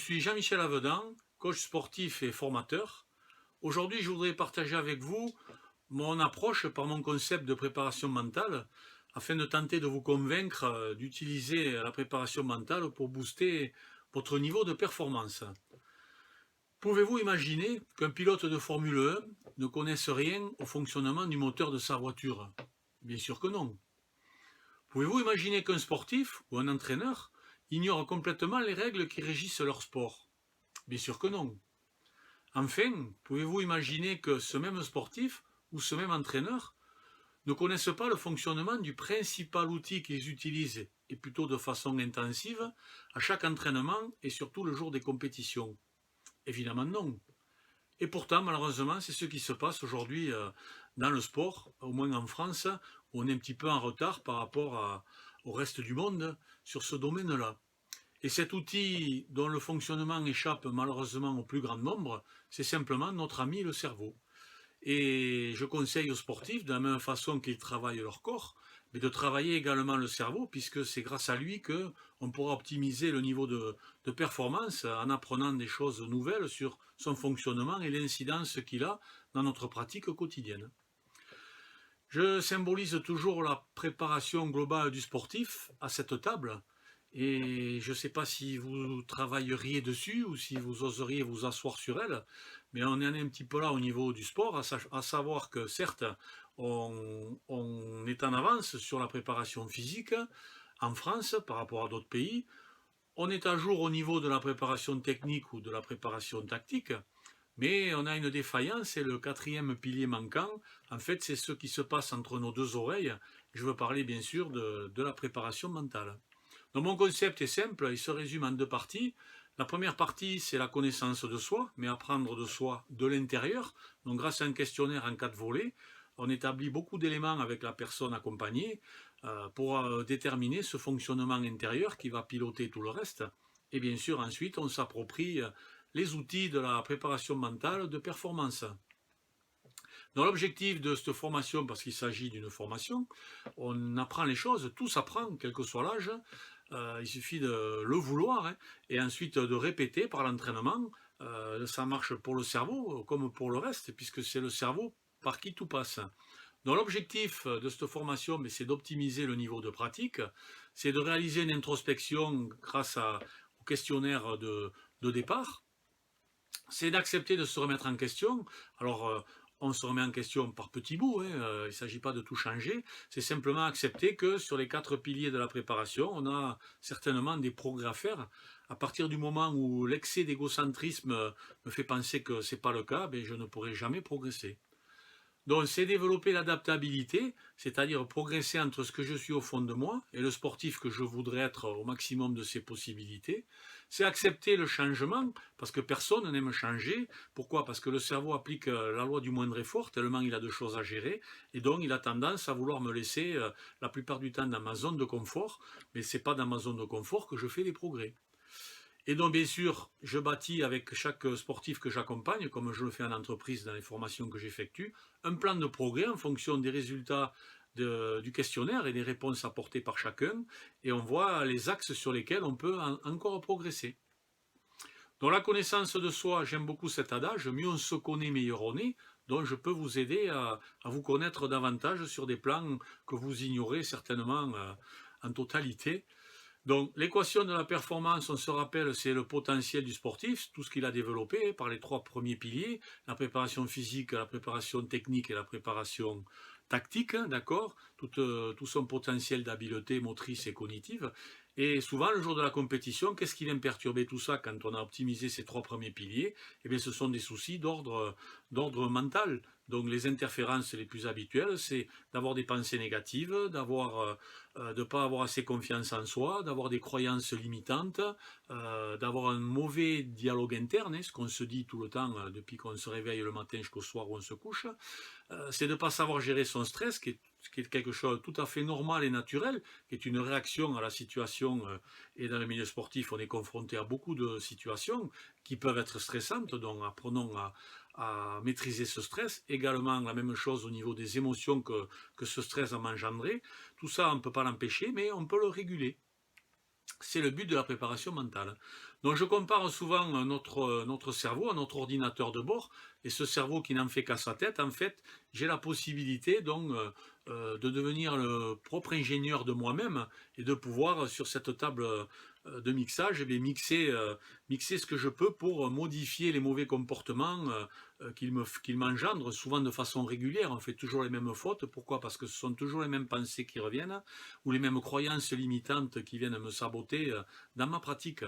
suis Jean-Michel Avedin, coach sportif et formateur. Aujourd'hui, je voudrais partager avec vous mon approche par mon concept de préparation mentale afin de tenter de vous convaincre d'utiliser la préparation mentale pour booster votre niveau de performance. Pouvez-vous imaginer qu'un pilote de Formule 1 ne connaisse rien au fonctionnement du moteur de sa voiture? Bien sûr que non. Pouvez-vous imaginer qu'un sportif ou un entraîneur ignore complètement les règles qui régissent leur sport? Bien sûr que non. Enfin, pouvez-vous imaginer que ce même sportif ou ce même entraîneur ne connaisse pas le fonctionnement du principal outil qu'ils utilisent, et plutôt de façon intensive, à chaque entraînement et surtout le jour des compétitions? Évidemment non. Et pourtant, malheureusement, c'est ce qui se passe aujourd'hui dans le sport, au moins en France, où on est un petit peu en retard par rapport au reste du monde sur ce domaine-là. Et cet outil dont le fonctionnement échappe malheureusement au plus grand nombre, c'est simplement notre ami le cerveau. Et je conseille aux sportifs, de la même façon qu'ils travaillent leur corps, mais de travailler également le cerveau, puisque c'est grâce à lui qu'on pourra optimiser le niveau de performance en apprenant des choses nouvelles sur son fonctionnement et l'incidence qu'il a dans notre pratique quotidienne. Je symbolise toujours la préparation globale du sportif à cette table, et je ne sais pas si vous travailleriez dessus ou si vous oseriez vous asseoir sur elle, mais on en est un petit peu là au niveau du sport, à savoir que certes, on est en avance sur la préparation physique en France par rapport à d'autres pays, on est à jour au niveau de la préparation technique ou de la préparation tactique, mais on a une défaillance, c'est le quatrième pilier manquant. En fait, c'est ce qui se passe entre nos deux oreilles. Je veux parler bien sûr de la préparation mentale. Donc mon concept est simple, il se résume en deux parties. La première partie, c'est la connaissance de soi, mais apprendre de soi de l'intérieur. Donc grâce à un questionnaire en 4 volets, on établit beaucoup d'éléments avec la personne accompagnée pour déterminer ce fonctionnement intérieur qui va piloter tout le reste. Et bien sûr, ensuite, on s'approprie les outils de la préparation mentale de performance. Donc l'objectif de cette formation, parce qu'il s'agit d'une formation, on apprend les choses, tout s'apprend, quel que soit l'âge, il suffit de le vouloir, hein, et ensuite de répéter par l'entraînement. Ça marche pour le cerveau comme pour le reste, puisque c'est le cerveau par qui tout passe. Donc l'objectif de cette formation, c'est d'optimiser le niveau de pratique, c'est de réaliser une introspection grâce au questionnaire de départ, c'est d'accepter de se remettre en question. Alors, on se remet en question par petits bouts, hein, il ne s'agit pas de tout changer, c'est simplement accepter que sur les 4 piliers de la préparation, on a certainement des progrès à faire. À partir du moment où l'excès d'égocentrisme me fait penser que ce n'est pas le cas, je ne pourrai jamais progresser. Donc c'est développer l'adaptabilité, c'est-à-dire progresser entre ce que je suis au fond de moi et le sportif que je voudrais être au maximum de ses possibilités. C'est accepter le changement, parce que personne n'aime changer. Pourquoi? Parce que le cerveau applique la loi du moindre effort, tellement il a de choses à gérer, et donc il a tendance à vouloir me laisser la plupart du temps dans ma zone de confort, mais ce n'est pas dans ma zone de confort que je fais des progrès. Et donc, bien sûr, je bâtis avec chaque sportif que j'accompagne, comme je le fais en entreprise dans les formations que j'effectue, un plan de progrès en fonction des résultats du questionnaire et des réponses apportées par chacun, et on voit les axes sur lesquels on peut encore progresser. Donc la connaissance de soi, j'aime beaucoup cet adage, mieux on se connaît, meilleur on est, donc je peux vous aider à vous connaître davantage sur des plans que vous ignorez certainement en totalité. Donc l'équation de la performance, on se rappelle, c'est le potentiel du sportif, tout ce qu'il a développé par les 3 premiers piliers, la préparation physique, la préparation technique et la préparation tactique, d'accord, tout son potentiel d'habileté motrice et cognitive. Et souvent, le jour de la compétition, qu'est-ce qui vient perturber tout ça quand on a optimisé ces 3 premiers piliers? Eh bien, ce sont des soucis d'ordre mental. Donc les interférences les plus habituelles, c'est d'avoir des pensées négatives, de ne pas avoir assez confiance en soi, d'avoir des croyances limitantes, d'avoir un mauvais dialogue interne, hein, ce qu'on se dit tout le temps depuis qu'on se réveille le matin jusqu'au soir où on se couche. C'est de ne pas savoir gérer son stress, qui est quelque chose de tout à fait normal et naturel, qui est une réaction à la situation, et dans le milieu sportif, on est confronté à beaucoup de situations qui peuvent être stressantes, donc apprenons à maîtriser ce stress. Également, la même chose au niveau des émotions que ce stress a engendré. Tout ça, on ne peut pas l'empêcher, mais on peut le réguler. C'est le but de la préparation mentale. Donc je compare souvent notre cerveau à notre ordinateur de bord, et ce cerveau qui n'en fait qu'à sa tête, en fait, j'ai la possibilité donc de devenir le propre ingénieur de moi-même et de pouvoir sur cette table de mixage eh bien, mixer ce que je peux pour modifier les mauvais comportements qu'il m'engendre, souvent de façon régulière. On fait toujours les mêmes fautes. Pourquoi? Parce que ce sont toujours les mêmes pensées qui reviennent ou les mêmes croyances limitantes qui viennent me saboter dans ma pratique.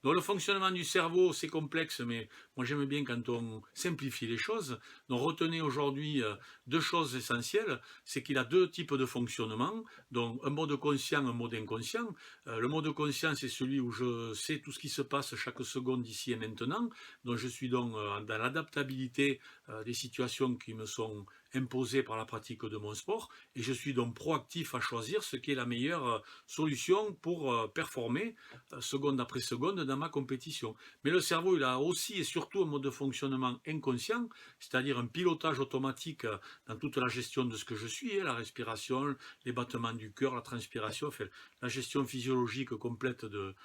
Donc le fonctionnement du cerveau, c'est complexe, mais moi j'aime bien quand on simplifie les choses. Donc retenez aujourd'hui deux choses essentielles, c'est qu'il a deux types de fonctionnement, donc un mode conscient, un mode inconscient. Le mode conscient, c'est celui où je sais tout ce qui se passe chaque seconde ici et maintenant, donc je suis donc dans l'adaptabilité des situations qui me sont imposées par la pratique de mon sport, et je suis donc proactif à choisir ce qui est la meilleure solution pour performer seconde après seconde dans ma compétition. Mais le cerveau, il a aussi et surtout un mode de fonctionnement inconscient, c'est-à-dire un pilotage automatique dans toute la gestion de ce que je suis, la respiration, les battements du cœur, la transpiration, enfin, la gestion physiologique complète de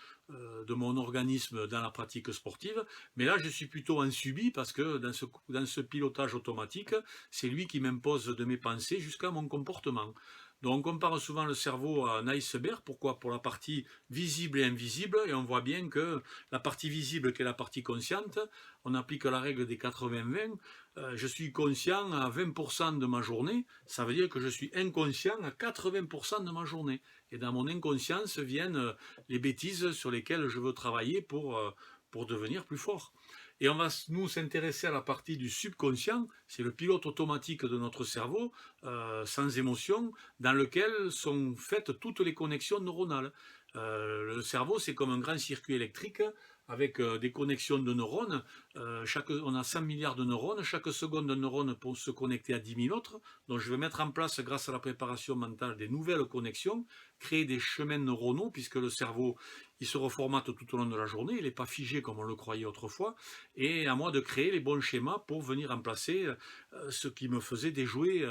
mon organisme dans la pratique sportive. Mais là, je suis plutôt en subi parce que dans ce pilotage automatique, c'est lui qui m'impose de mes pensées jusqu'à mon comportement. Donc on compare souvent le cerveau à un iceberg. Pourquoi? Pour la partie visible et invisible, et on voit bien que la partie visible, qui est la partie consciente, on applique la règle des 80-20, je suis conscient à 20% de ma journée, ça veut dire que je suis inconscient à 80% de ma journée. Et dans mon inconscience viennent les bêtises sur lesquelles je veux travailler pour devenir plus fort. Et on va nous s'intéresser à la partie du subconscient, c'est le pilote automatique de notre cerveau, sans émotion, dans lequel sont faites toutes les connexions neuronales. Le cerveau, c'est comme un grand circuit électrique avec des connexions de neurones. On a 100 milliards de neurones. Chaque seconde, un neurone peut se connecter à 10 000 autres. Donc, je vais mettre en place, grâce à la préparation mentale, des nouvelles connexions, créer des chemins neuronaux, puisque le cerveau, il se reformate tout au long de la journée. Il n'est pas figé comme on le croyait autrefois. Et à moi de créer les bons schémas pour venir remplacer ce qui me faisait déjouer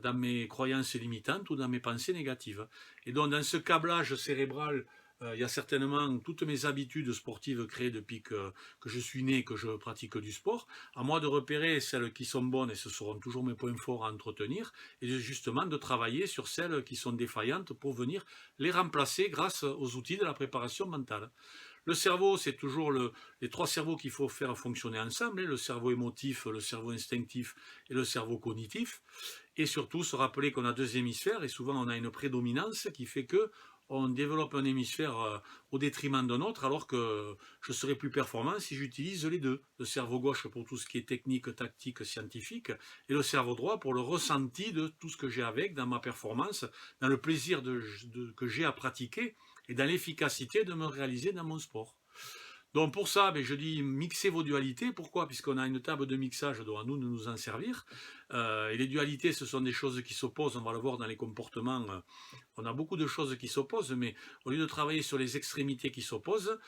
dans mes croyances limitantes ou dans mes pensées négatives. Et donc, dans ce câblage cérébral, il y a certainement toutes mes habitudes sportives créées depuis que je suis né, que je pratique du sport. À moi de repérer celles qui sont bonnes, et ce seront toujours mes points forts à entretenir, et justement de travailler sur celles qui sont défaillantes pour venir les remplacer grâce aux outils de la préparation mentale. Le cerveau, c'est toujours les trois cerveaux qu'il faut faire fonctionner ensemble, le cerveau émotif, le cerveau instinctif et le cerveau cognitif. Et surtout, se rappeler qu'on a deux hémisphères, et souvent on a une prédominance qui fait que on développe un hémisphère au détriment d'un autre, alors que je serai plus performant si j'utilise les deux. Le cerveau gauche pour tout ce qui est technique, tactique, scientifique, et le cerveau droit pour le ressenti de tout ce que j'ai avec dans ma performance, dans le plaisir que j'ai à pratiquer, et dans l'efficacité de me réaliser dans mon sport. Donc pour ça, je dis mixez vos dualités. Pourquoi? Puisqu'on a une table de mixage dont à nous de nous en servir. Et les dualités, ce sont des choses qui s'opposent, on va le voir dans les comportements. On a beaucoup de choses qui s'opposent, mais au lieu de travailler sur les extrémités qui s'opposent,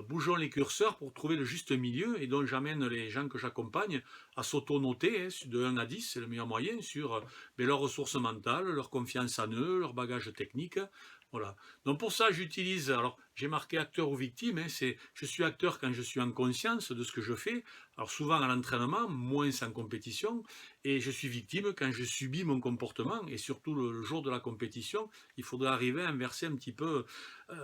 bougeons les curseurs pour trouver le juste milieu. Et donc j'amène les gens que j'accompagne à s'auto-noter de 1 à 10, c'est le meilleur moyen, sur leurs ressources mentales, leur confiance en eux, leur bagage technique. Voilà. Donc pour ça, j'utilise, alors j'ai marqué acteur ou victime, je suis acteur quand je suis en conscience de ce que je fais, alors souvent à l'entraînement, moins en compétition, et je suis victime quand je subis mon comportement, et surtout le jour de la compétition, il faudrait arriver à inverser un petit peu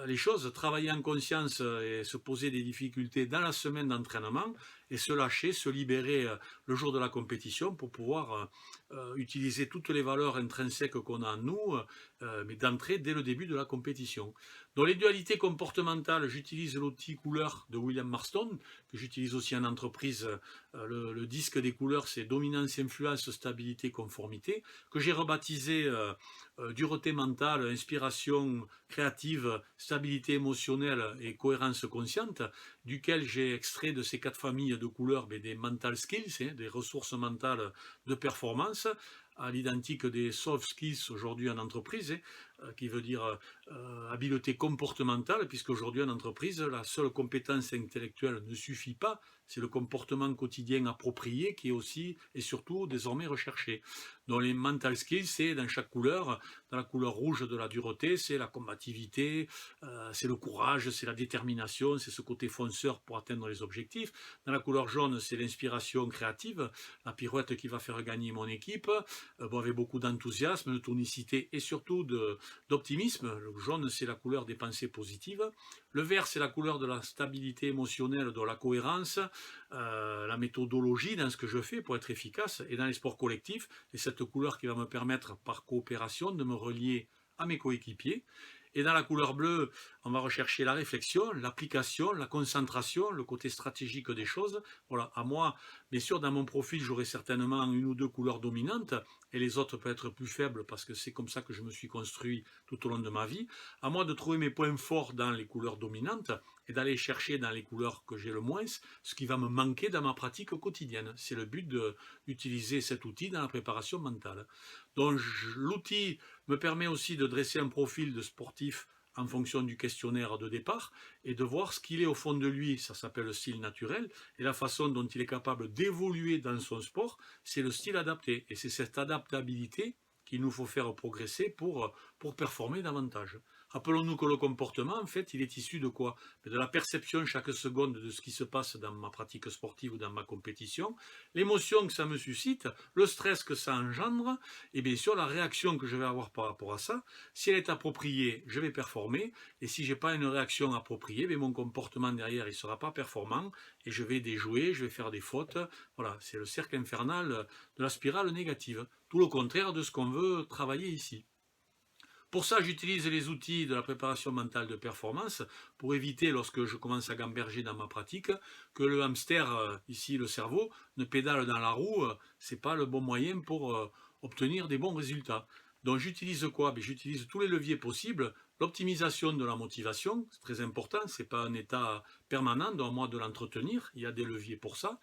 les choses, travailler en conscience et se poser des difficultés dans la semaine d'entraînement, et se lâcher, se libérer le jour de la compétition pour pouvoir utiliser toutes les valeurs intrinsèques qu'on a en nous, mais d'entrée dès le début de la compétition. Dans les dualités comportementales, j'utilise l'outil couleur de William Marston, que j'utilise aussi en entreprise. Le disque des couleurs, c'est dominance, influence, stabilité, conformité, que j'ai rebaptisé dureté mentale, inspiration créative, stabilité émotionnelle et cohérence consciente, duquel j'ai extrait de ces 4 familles de couleurs des mental skills, des ressources mentales de performance, à l'identique des soft skills aujourd'hui en entreprise, qui veut dire habileté comportementale, puisqu'aujourd'hui en entreprise, la seule compétence intellectuelle ne suffit pas, c'est le comportement quotidien approprié qui est aussi et surtout désormais recherché. Donc les mental skills, c'est dans chaque couleur, dans la couleur rouge de la dureté, c'est la combativité, c'est le courage, c'est la détermination, c'est ce côté fonceur pour atteindre les objectifs. Dans la couleur jaune, c'est l'inspiration créative, la pirouette qui va faire gagner mon équipe, bon, avec beaucoup d'enthousiasme, de tonicité et surtout d'optimisme. Le jaune, c'est la couleur des pensées positives. Le vert, c'est la couleur de la stabilité émotionnelle, de la cohérence, la méthodologie dans ce que je fais pour être efficace. Et dans les sports collectifs, c'est cette couleur qui va me permettre par coopération de me relier à mes coéquipiers. Et dans la couleur bleue, on va rechercher la réflexion, l'application, la concentration, le côté stratégique des choses. Voilà, à moi, bien sûr, dans mon profil, j'aurai certainement une ou deux couleurs dominantes, et les autres peuvent être plus faibles parce que c'est comme ça que je me suis construit tout au long de ma vie. À moi de trouver mes points forts dans les couleurs dominantes et d'aller chercher dans les couleurs que j'ai le moins ce qui va me manquer dans ma pratique quotidienne. C'est le but d'utiliser cet outil dans la préparation mentale. Donc l'outil me permet aussi de dresser un profil de sportif en fonction du questionnaire de départ et de voir ce qu'il est au fond de lui, ça s'appelle le style naturel, et la façon dont il est capable d'évoluer dans son sport, c'est le style adapté. Et c'est cette adaptabilité qu'il nous faut faire progresser pour performer davantage. Rappelons-nous que le comportement, en fait, il est issu de quoi? De la perception chaque seconde de ce qui se passe dans ma pratique sportive ou dans ma compétition, l'émotion que ça me suscite, le stress que ça engendre, et bien sûr la réaction que je vais avoir par rapport à ça. Si elle est appropriée, je vais performer, et si je n'ai pas une réaction appropriée, bien mon comportement derrière, il ne sera pas performant, et je vais déjouer, je vais faire des fautes. Voilà, c'est le cercle infernal de la spirale négative. Tout le contraire de ce qu'on veut travailler ici. Pour ça, j'utilise les outils de la préparation mentale de performance pour éviter, lorsque je commence à gamberger dans ma pratique, que le hamster, ici le cerveau, ne pédale dans la roue. Ce n'est pas le bon moyen pour obtenir des bons résultats. Donc j'utilise quoi? J'utilise tous les leviers possibles. L'optimisation de la motivation, c'est très important, ce n'est pas un état permanent, donc moi de l'entretenir, il y a des leviers pour ça.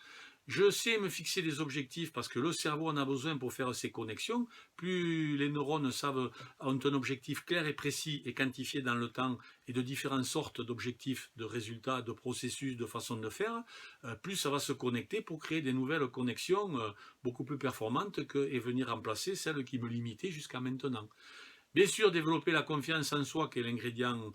Je sais me fixer des objectifs parce que le cerveau en a besoin pour faire ses connexions. Plus les neurones ont un objectif clair et précis et quantifié dans le temps et de différentes sortes d'objectifs, de résultats, de processus, de façon de faire, plus ça va se connecter pour créer des nouvelles connexions beaucoup plus performantes et venir remplacer celles qui me limitaient jusqu'à maintenant. Bien sûr, développer la confiance en soi, qui est l'ingrédient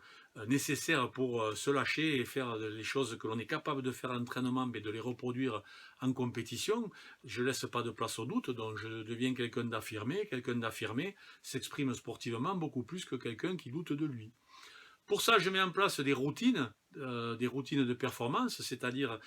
nécessaire pour se lâcher et faire les choses que l'on est capable de faire en entraînement, mais de les reproduire en compétition. Je ne laisse pas de place au doute, donc je deviens quelqu'un d'affirmé. Quelqu'un d'affirmé s'exprime sportivement beaucoup plus que quelqu'un qui doute de lui. Pour ça, je mets en place des routines de performance, c'est-à-dire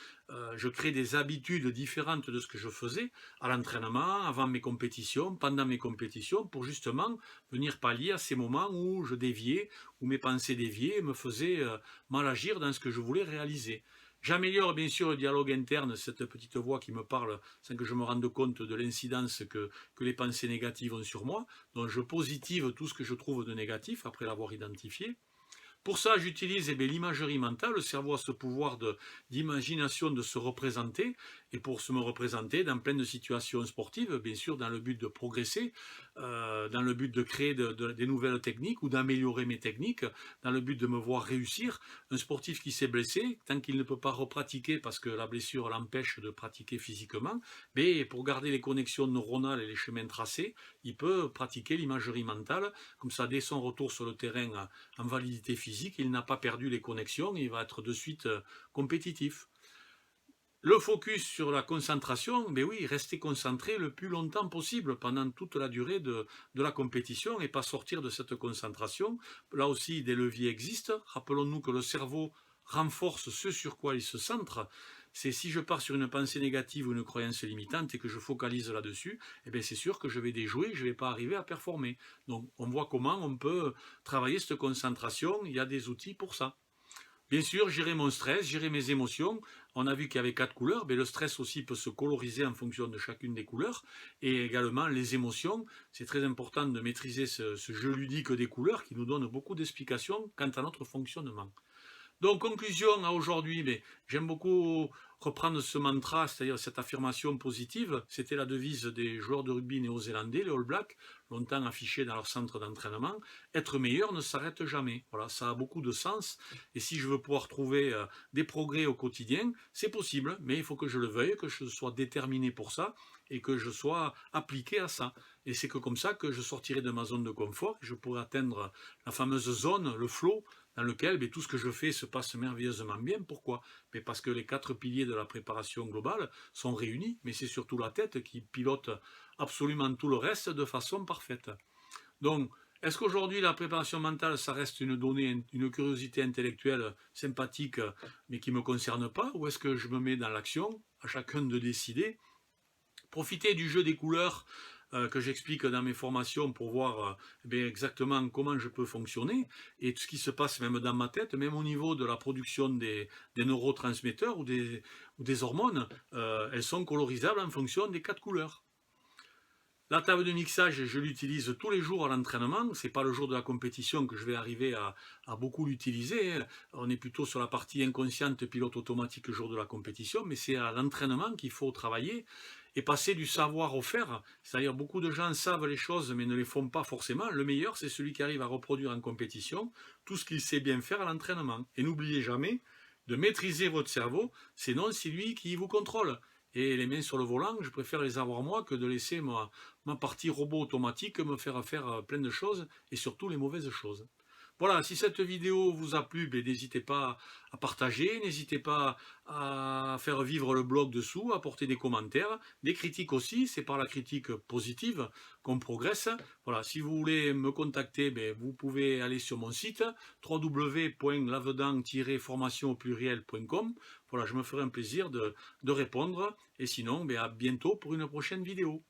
je crée des habitudes différentes de ce que je faisais à l'entraînement, avant mes compétitions, pendant mes compétitions, pour justement venir pallier à ces moments où je déviais, où mes pensées déviaient et me faisaient mal agir dans ce que je voulais réaliser. J'améliore bien sûr le dialogue interne, cette petite voix qui me parle sans que je me rende compte de l'incidence que les pensées négatives ont sur moi. Donc je positive tout ce que je trouve de négatif après l'avoir identifié. Pour ça, j'utilise l'imagerie mentale. Le cerveau a ce pouvoir d'imagination, de se représenter, et pour se me représenter dans plein de situations sportives, bien sûr, dans le but de progresser, dans le but de créer des nouvelles techniques ou d'améliorer mes techniques, dans le but de me voir réussir. Un sportif qui s'est blessé, tant qu'il ne peut pas repratiquer parce que la blessure l'empêche de pratiquer physiquement, mais pour garder les connexions neuronales et les chemins tracés, il peut pratiquer l'imagerie mentale, comme ça, dès son retour sur le terrain en validité physique, il n'a pas perdu les connexions, il va être de suite compétitif. Le focus sur la concentration, oui, rester concentré le plus longtemps possible pendant toute la durée de la compétition et pas sortir de cette concentration. Là aussi, des leviers existent. Rappelons-nous que le cerveau renforce ce sur quoi il se centre. C'est si je pars sur une pensée négative ou une croyance limitante et que je focalise là-dessus, c'est sûr que je vais déjouer, je ne vais pas arriver à performer. Donc on voit comment on peut travailler cette concentration, il y a des outils pour ça. Bien sûr, gérer mon stress, gérer mes émotions. On a vu qu'il y avait 4 couleurs, mais le stress aussi peut se coloriser en fonction de chacune des couleurs. Et également les émotions. C'est très important de maîtriser ce jeu ludique des couleurs qui nous donne beaucoup d'explications quant à notre fonctionnement. Donc, conclusion à aujourd'hui, j'aime beaucoup reprendre ce mantra, c'est-à-dire cette affirmation positive. C'était la devise des joueurs de rugby néo-zélandais, les All Blacks, longtemps affichée dans leur centre d'entraînement. Être meilleur ne s'arrête jamais. Voilà, ça a beaucoup de sens. Et si je veux pouvoir trouver des progrès au quotidien, c'est possible, mais il faut que je le veuille, que je sois déterminé pour ça et que je sois appliqué à ça. Et c'est que comme ça que je sortirai de ma zone de confort et je pourrai atteindre la fameuse zone, le flow, dans lequel tout ce que je fais se passe merveilleusement bien. Pourquoi? Parce que les 4 piliers de la préparation globale sont réunis, mais c'est surtout la tête qui pilote absolument tout le reste de façon parfaite. Donc, est-ce qu'aujourd'hui la préparation mentale, ça reste une donnée, une curiosité intellectuelle sympathique, mais qui ne me concerne pas, ou est-ce que je me mets dans l'action, à chacun de décider, profiter du jeu des couleurs que j'explique dans mes formations pour voir exactement comment je peux fonctionner et ce qui se passe même dans ma tête, même au niveau de la production des neurotransmetteurs ou des hormones, elles sont colorisables en fonction des 4 couleurs. La table de mixage, je l'utilise tous les jours à l'entraînement. Ce n'est pas le jour de la compétition que je vais arriver à beaucoup l'utiliser. On est plutôt sur la partie inconsciente, pilote automatique le jour de la compétition, mais c'est à l'entraînement qu'il faut travailler et passer du savoir au faire. C'est-à-dire beaucoup de gens savent les choses mais ne les font pas forcément. Le meilleur, c'est celui qui arrive à reproduire en compétition tout ce qu'il sait bien faire à l'entraînement. Et n'oubliez jamais de maîtriser votre cerveau, sinon c'est lui qui vous contrôle. Et les mains sur le volant, je préfère les avoir moi que de laisser ma partie robot automatique me faire faire plein de choses et surtout les mauvaises choses. Voilà, si cette vidéo vous a plu, n'hésitez pas à partager, n'hésitez pas à faire vivre le blog dessous, à apporter des commentaires, des critiques aussi, c'est par la critique positive qu'on progresse. Voilà, si vous voulez me contacter, vous pouvez aller sur mon site www.lavedan-formation-au-pluriel.com. Voilà, je me ferai un plaisir de répondre et sinon, à bientôt pour une prochaine vidéo.